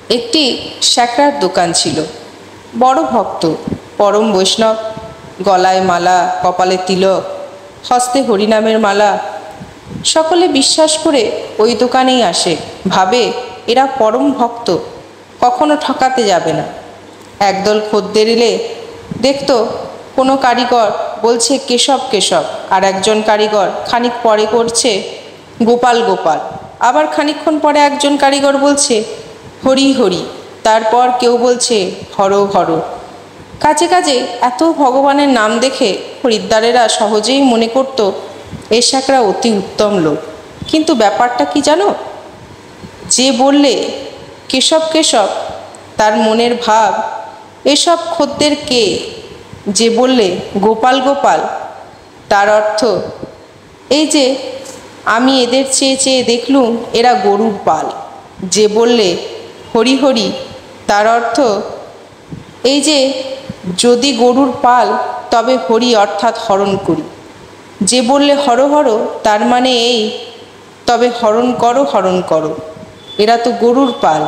একটি শ্যাকরার দোকান ছিল। বড় ভক্ত, পরম বৈষ্ণব, গলায় মালা, কপালে তিলক, হস্তে হরিনামের মালা। সকলে বিশ্বাস করে ওই দোকানেই আসে, ভাবে এরা পরম ভক্ত, কখনো ঠকাতে যাবে না। একদল খদ্দের এলে দেখত কোনো কারিগর বলছে কেশব কেশব, আর একজন কারিগর খানিক পরে করছে গোপাল গোপাল, আবার খানিকক্ষণ পরে একজন কারিগর বলছে হরি হরি, তারপর কেউ বলছে হর হর। কাছে কাছে এত ভগবানের নাম দেখে খরিদ্দারেরা সহজেই মনে করত এ শ্যাকরা অতি উত্তম লোক। কিন্তু ব্যাপারটা কি জানো? যে বললে কেশব কেশব, তার মনের ভাব এসব খদ্দের কে। যে বললে গোপাল গোপাল, তার অর্থ এই যে আমি এদের চেয়ে চেয়ে দেখলুম এরা গরুর পাল। যে বললে হরি হরি, তার অর্থ এই যে যদি গরুর পাল তবে হরি অর্থাৎ হরণ করি। যে বললে হর হর, তার মানে এই তবে হরণ করো হরণ করো, এরা তো গরুর পাল।